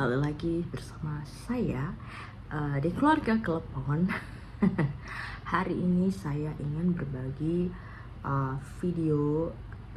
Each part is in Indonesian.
kembali lagi bersama saya di keluarga Klepon. Hari ini saya ingin berbagi video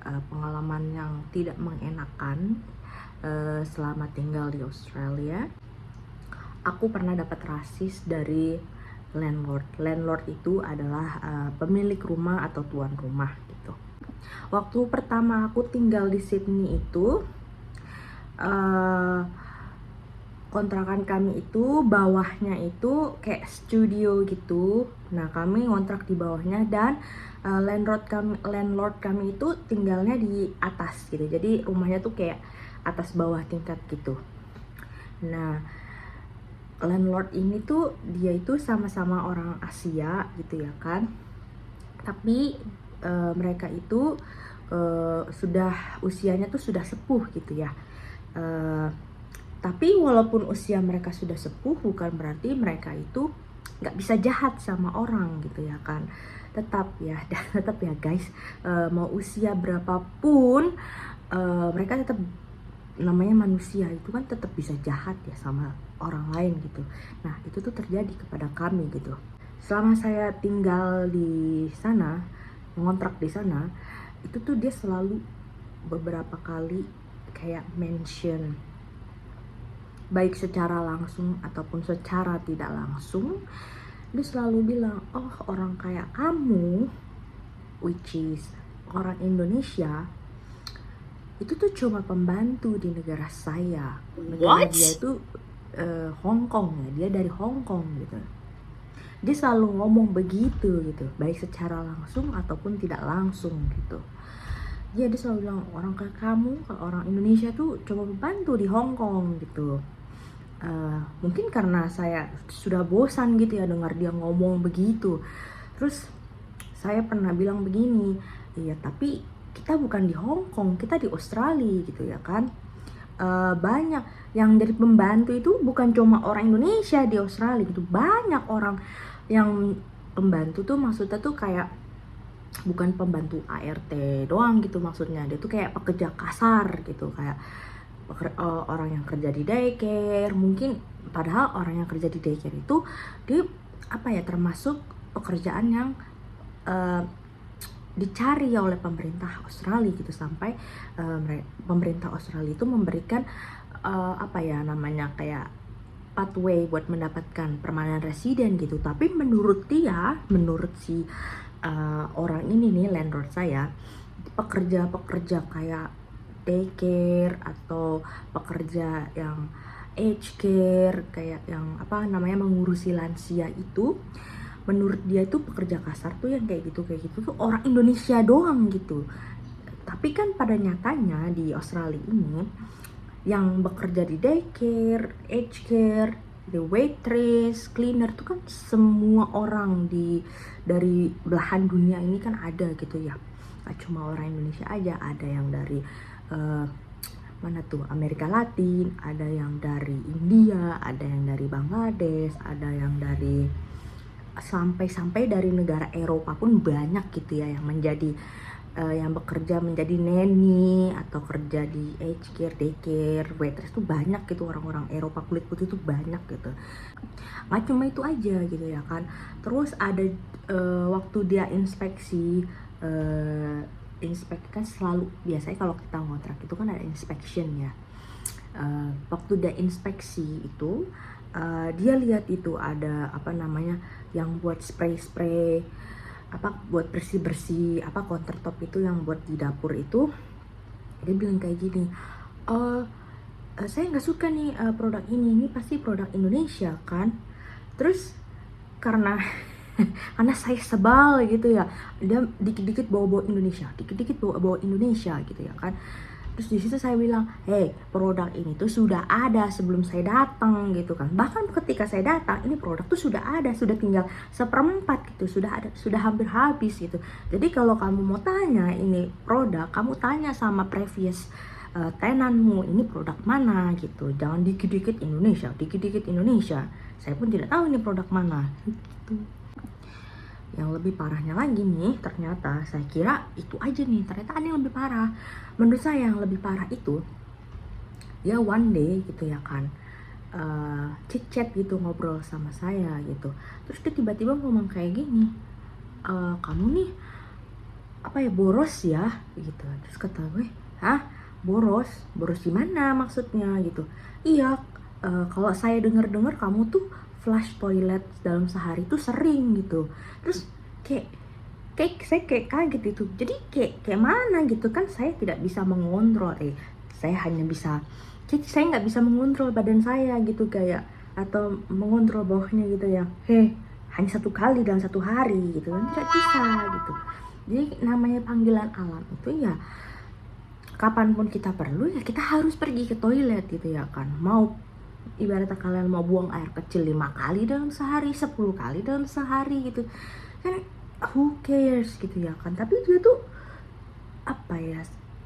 pengalaman yang tidak mengenakan selama tinggal di Australia. Aku pernah dapat rasis dari landlord. Landlord itu adalah pemilik rumah atau tuan rumah gitu. Waktu pertama aku tinggal di Sydney itu, kontrakan kami itu bawahnya itu kayak studio gitu. Nah, kami ngontrak di bawahnya dan landlord kami itu tinggalnya di atas gitu. Jadi rumahnya tuh kayak atas bawah tingkat gitu. Nah, landlord ini tuh dia itu sama-sama orang Asia gitu ya kan. Tapi mereka itu sudah usianya tuh sudah sepuh gitu ya. Tapi walaupun usia mereka sudah sepuh, bukan berarti mereka itu nggak bisa jahat sama orang gitu ya kan. Tetap ya guys, mau usia berapapun mereka tetap namanya manusia, itu kan tetap bisa jahat ya sama orang lain gitu. Nah, itu tuh terjadi kepada kami gitu. Selama saya tinggal di sana, ngontrak di sana, itu tuh dia selalu beberapa kali kayak mention, baik secara langsung ataupun secara tidak langsung, dia selalu bilang, oh orang kayak kamu, which is orang Indonesia, itu tuh cuma pembantu di negara saya. Negara dia itu Hong Kong ya, dia dari Hong Kong gitu. Dia selalu ngomong begitu gitu, baik secara langsung ataupun tidak langsung gitu. Dia selalu bilang, orang kayak kamu, orang Indonesia tuh cuma pembantu di Hong Kong gitu. Mungkin karena saya sudah bosan gitu ya dengar dia ngomong begitu. Terus saya pernah bilang begini, iya tapi kita bukan di Hong Kong, kita di Australia gitu ya kan. Banyak yang dari pembantu itu bukan cuma orang Indonesia di Australia gitu, banyak orang yang pembantu tuh maksudnya tuh kayak bukan pembantu ART doang gitu, maksudnya dia tuh kayak pekerja kasar gitu, kayak orang yang kerja di daycare mungkin. Padahal orang yang kerja di daycare itu dia apa ya, termasuk pekerjaan yang dicari oleh pemerintah Australia gitu, sampai pemerintah Australia itu memberikan apa ya namanya, kayak pathway buat mendapatkan permanent resident gitu. Tapi menurut dia, menurut si orang ini nih, landlord saya, pekerja kayak daycare atau pekerja yang aged care, kayak yang apa namanya, mengurusi lansia itu, menurut dia itu pekerja kasar tuh yang kayak gitu tuh orang Indonesia doang gitu. Tapi kan pada nyatanya di Australia ini yang bekerja di daycare, aged care, the waitress, cleaner tuh kan semua orang dari belahan dunia ini kan ada gitu ya. Gak cuma orang Indonesia aja, ada yang dari mana tuh, Amerika Latin, ada yang dari India, ada yang dari Bangladesh, ada yang dari sampai dari negara Eropa pun banyak gitu ya, yang menjadi yang bekerja menjadi nanny atau kerja di aged care, daycare, waitress tuh banyak gitu. Orang-orang Eropa kulit putih tuh banyak gitu. Nggak cuma itu aja gitu ya kan. Terus ada waktu dia inspeksi, kan selalu biasanya kalau kita ngontrak itu kan ada inspection ya. Waktu dia inspeksi itu dia lihat itu ada apa namanya, yang buat spray apa, buat bersih apa, countertop itu yang buat di dapur itu. Dia bilang kayak gini, saya nggak suka nih produk ini pasti produk Indonesia kan. Terus karena karena saya sebal gitu ya, dia dikit-dikit bawa-bawa Indonesia, dikit-dikit bawa-bawa Indonesia gitu ya kan. Terus di situ saya bilang, hey, produk ini tuh sudah ada sebelum saya datang gitu kan. Bahkan ketika saya datang, ini produk tuh sudah ada, sudah tinggal 1/4 gitu, sudah ada, sudah hampir habis gitu. Jadi kalau kamu mau tanya ini produk, kamu tanya sama previous tenanmu, ini produk mana gitu. Jangan dikit-dikit Indonesia, dikit-dikit Indonesia. Saya pun tidak tahu ini produk mana gitu. Yang lebih parahnya lagi nih, ternyata saya kira itu aja nih, ternyata ada yang lebih parah. Menurut saya yang lebih parah itu, ya one day gitu ya kan, chit chat gitu, ngobrol sama saya gitu. Terus dia tiba-tiba ngomong kayak gini, kamu nih apa ya, boros ya gitu. Terus kata gue, hah, boros? Boros gimana maksudnya gitu? Iya, kalau saya dengar-dengar kamu tuh flush toilet dalam sehari tuh sering gitu. Terus kayak saya kayak kaget itu. Jadi kayak mana gitu kan, saya tidak bisa mengontrol, saya hanya bisa, jadi saya nggak bisa mengontrol badan saya gitu, kayak atau mengontrol bawahnya gitu ya, hanya satu kali dalam satu hari gitu kan, tidak bisa gitu. Jadi namanya panggilan alam itu ya, kapanpun kita perlu ya kita harus pergi ke toilet gitu ya kan. Mau ibaratnya kalian mau buang air kecil 5 kali dalam sehari, 10 kali dalam sehari gitu kan, who cares gitu ya kan. Tapi dia tuh apa ya,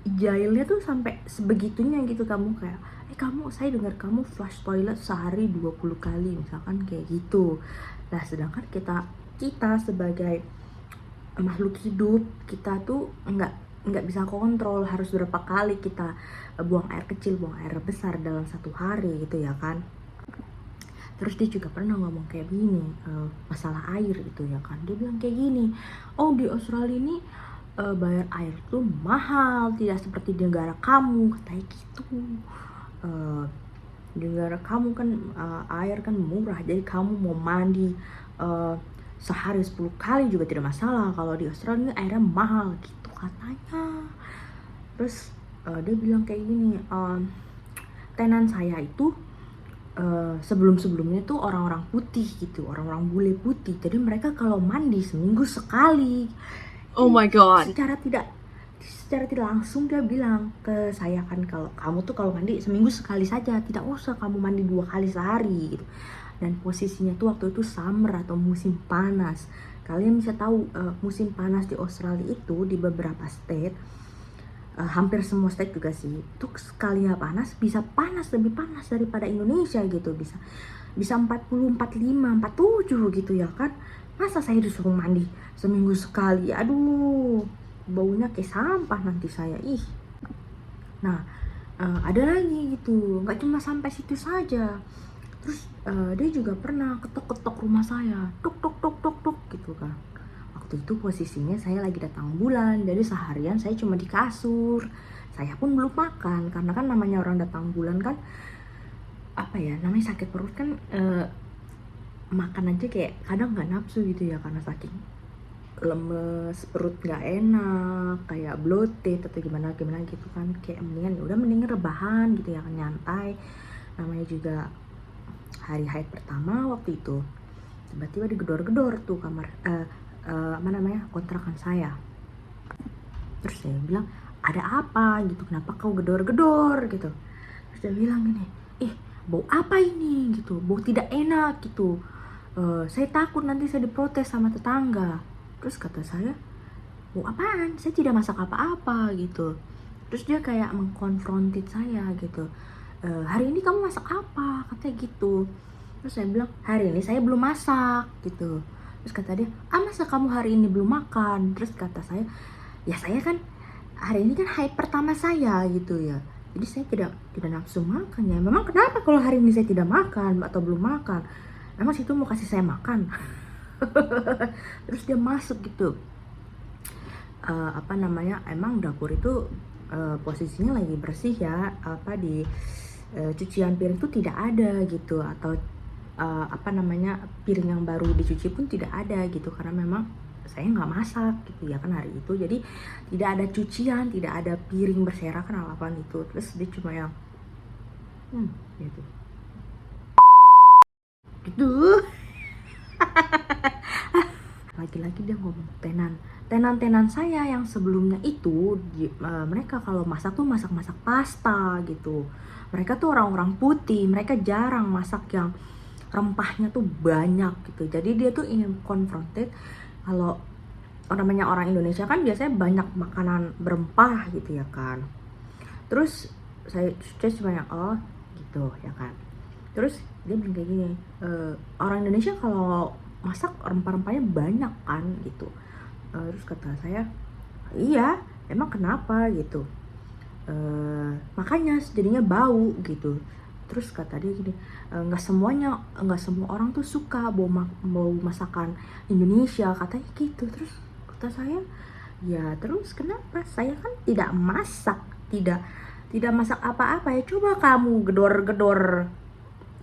jahilnya tuh sampai sebegitunya gitu. Kamu kayak, kamu, saya dengar kamu flush toilet sehari 20 kali misalkan kayak gitu. Nah sedangkan kita sebagai makhluk hidup, kita tuh nggak bisa kontrol harus berapa kali kita buang air kecil, buang air besar dalam satu hari gitu ya kan. Terus dia juga pernah ngomong kayak gini, masalah air gitu ya kan. Dia bilang kayak gini, oh di Australia ini bayar air tuh mahal, tidak seperti di negara kamu, katanya gitu. Di negara kamu kan air kan murah, jadi kamu mau mandi sehari 10 kali juga tidak masalah. Kalau di Australia ini airnya mahal gitu katanya. Terus dia bilang kayak gini, tenan saya itu sebelum-sebelumnya tuh orang-orang putih gitu, orang-orang bule putih. Jadi mereka kalau mandi seminggu sekali. Oh my god. Secara tidak langsung dia bilang ke saya kan, kalau kamu tuh kalau mandi seminggu sekali saja, tidak usah kamu mandi 2 kali sehari gitu. Dan posisinya tuh waktu itu summer atau musim panas. Kalian bisa tahu musim panas di Australia itu di beberapa state, hampir semua state juga sih, itu sekalinya panas bisa panas, lebih panas daripada Indonesia gitu, bisa 40, 45, 47 gitu ya kan. Masa saya disuruh mandi seminggu sekali, aduh baunya kayak sampah nanti saya, ih. Nah ada lagi gitu, nggak cuma sampai situ saja. Terus dia juga pernah ketok-ketok rumah saya, tuk tuk tuk tuk tuk gitu kan. Waktu itu posisinya saya lagi datang bulan, jadi seharian saya cuma di kasur. Saya pun belum makan, karena kan namanya orang datang bulan kan, apa ya namanya, sakit perut kan, makan aja kayak kadang nggak nafsu gitu ya, karena saking lemes, perut nggak enak, kayak bloated atau gimana gimana gitu kan. Kayak mendingan rebahan gitu ya kan, nyantai. Namanya juga hari haid pertama waktu itu, tiba-tiba digedor-gedor tuh kamar apa namanya, kontrakan saya. Terus saya bilang, ada apa gitu, kenapa kau gedor-gedor gitu. Terus dia bilang gini, bau apa ini gitu, bau tidak enak gitu. Saya takut nanti saya diprotes sama tetangga. Terus kata saya, bau apaan, saya tidak masak apa-apa gitu. Terus dia kayak mengkonfrontit saya gitu, hari ini kamu masak apa, katanya gitu. Terus saya bilang, hari ini saya belum masak gitu. Terus kata dia, masa kamu hari ini belum makan? Terus kata saya, ya saya kan hari ini kan haid pertama saya gitu ya, jadi saya tidak nafsu makan ya. Memang kenapa kalau hari ini saya tidak makan atau belum makan, emang situ mau kasih saya makan? Terus dia masuk gitu, apa namanya, emang dapur itu posisinya lagi bersih ya, apa di cucian piring itu tidak ada gitu, atau apa namanya, piring yang baru dicuci pun tidak ada gitu, karena memang saya nggak masak gitu ya kan hari itu. Jadi tidak ada cucian, tidak ada piring berserakan apapun itu. Terus dia cuma yang gitu gitu. Lagi-lagi dia ngomong tenan saya yang sebelumnya itu mereka kalau masak tuh masak pasta gitu. Mereka tuh orang-orang putih, mereka jarang masak yang rempahnya tuh banyak gitu. Jadi dia tuh ingin konfronted, kalau namanya orang Indonesia kan biasanya banyak makanan berempah gitu ya kan. Terus saya cuma yang gitu ya kan. Terus dia bilang kayak gini, orang Indonesia kalau masak rempah-rempahnya banyak kan gitu. Terus kata saya, iya emang kenapa gitu, makanya jadinya bau gitu. Terus kata dia gini, nggak semua orang tuh suka bau masakan Indonesia, katanya gitu. Terus kata saya, ya terus kenapa, saya kan tidak masak, tidak masak apa-apa ya. Coba kamu gedor-gedor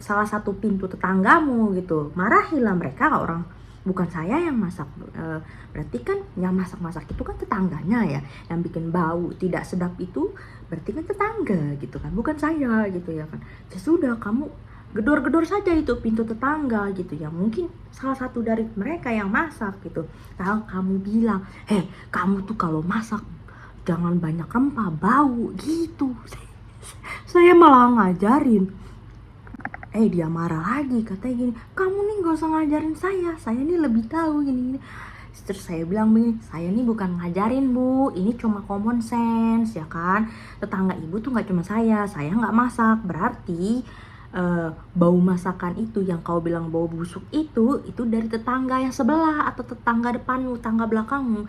salah satu pintu tetanggamu gitu, marahilah mereka, orang bukan saya yang masak. Berarti kan yang masak itu kan tetangganya ya, yang bikin bau tidak sedap itu berarti kan tetangga gitu kan, bukan saya gitu ya kan. Ya sudah, kamu gedor-gedor saja itu pintu tetangga gitu ya, mungkin salah satu dari mereka yang masak gitu. Nah, kamu bilang, kamu tuh kalau masak jangan banyak rempah, bau gitu. Saya malah ngajarin. Dia marah lagi, katanya gini, kamu nih gak usah ngajarin saya nih lebih tahu gini. Terus saya bilang begini, saya nih bukan ngajarin bu, ini cuma common sense ya kan. Tetangga ibu tuh gak cuma saya nggak masak, berarti bau masakan itu yang kau bilang bau busuk itu dari tetangga yang sebelah atau tetangga depanmu, tetangga belakangmu.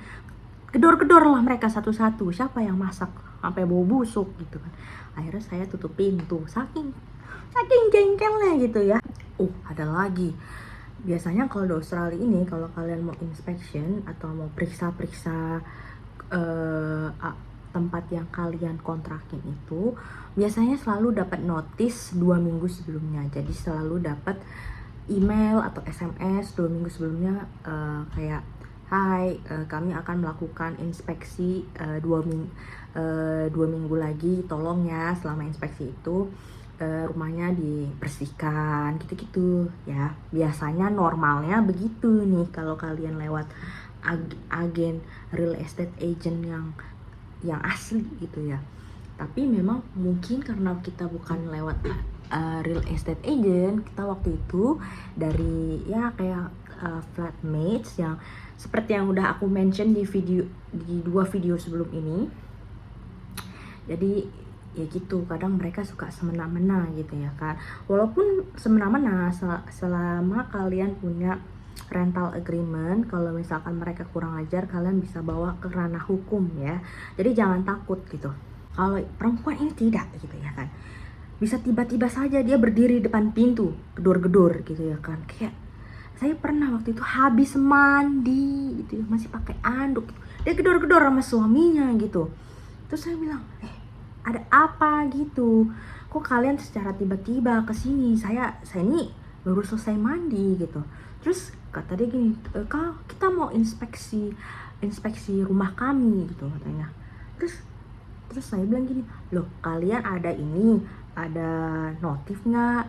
Gedor-gedor lah mereka satu-satu, siapa yang masak sampai bau busuk gitu kan. Akhirnya saya tutup pintu, saking jengkelnya gitu ya. Ada lagi, biasanya kalau di Australia ini, kalau kalian mau inspection atau mau periksa-periksa tempat yang kalian kontrakin itu, biasanya selalu dapat notice 2 minggu sebelumnya. Jadi selalu dapat email atau SMS 2 minggu sebelumnya, kayak, hai, kami akan melakukan inspeksi 2 minggu lagi, tolong ya selama inspeksi itu rumahnya dibersihkan gitu-gitu ya. Biasanya normalnya begitu nih kalau kalian lewat agen real estate agent yang asli gitu ya. Tapi memang mungkin karena kita bukan lewat real estate agent, kita waktu itu dari ya kayak flatmates yang seperti yang udah aku mention di 2 video sebelum ini. Jadi ya gitu, kadang mereka suka semena-mena gitu ya kan. Walaupun semena-mena, selama kalian punya rental agreement, kalau misalkan mereka kurang ajar, kalian bisa bawa ke ranah hukum ya. Jadi jangan takut gitu. Kalau perempuan ini tidak gitu ya kan, bisa tiba-tiba saja dia berdiri depan pintu, gedor-gedor gitu ya kan. Kayak saya pernah waktu itu habis mandi gitu ya, masih pakai anduk gitu, dia gedor-gedor sama suaminya gitu. Terus saya bilang, ada apa gitu, kok kalian secara tiba-tiba kesini, saya ini baru selesai mandi gitu. Terus kata dia gini, kak, kita mau inspeksi rumah kami gitu katanya. Terus saya bilang gini, loh kalian ada notif nggak,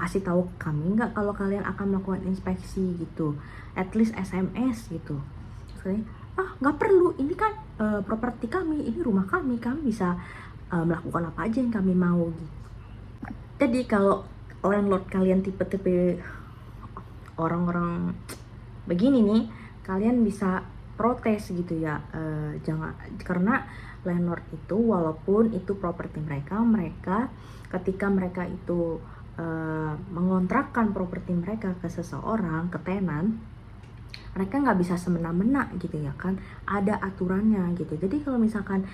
kasih tahu kami nggak kalau kalian akan melakukan inspeksi gitu, at least SMS gitu. Terus nggak perlu, ini kan properti kami, ini rumah kami bisa melakukan apa aja yang kami mau gitu. Jadi kalau landlord kalian tipe-tipe orang-orang begini nih, kalian bisa protes gitu ya. Jangan, karena landlord itu walaupun itu properti mereka ketika mereka itu mengontrakkan properti mereka ke seseorang, ke tenan, mereka nggak bisa semena-mena gitu ya kan, ada aturannya gitu. Jadi kalau misalkan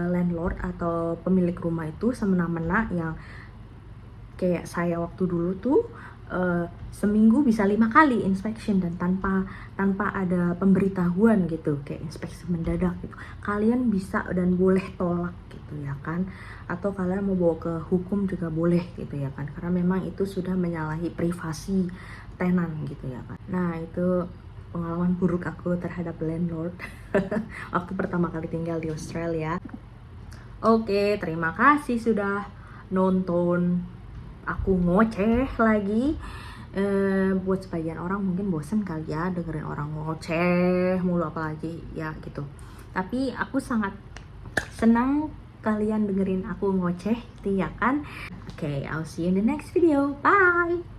landlord atau pemilik rumah itu semena-mena, yang kayak saya waktu dulu tuh seminggu bisa 5 kali inspection dan tanpa ada pemberitahuan gitu, kayak inspeksi mendadak gitu, kalian bisa dan boleh tolak gitu ya kan, atau kalian mau bawa ke hukum juga boleh gitu ya kan, karena memang itu sudah menyalahi privasi tenan gitu ya kan. Nah, itu pengalaman buruk aku terhadap landlord waktu pertama kali tinggal di Australia. Oke, terima kasih sudah nonton aku ngoceh lagi. Buat sebagian orang mungkin bosen kali ya dengerin orang ngoceh mulu, apalagi ya gitu. Tapi aku sangat senang kalian dengerin aku ngoceh gitu ya kan. Oke, I'll see you in the next video. Bye.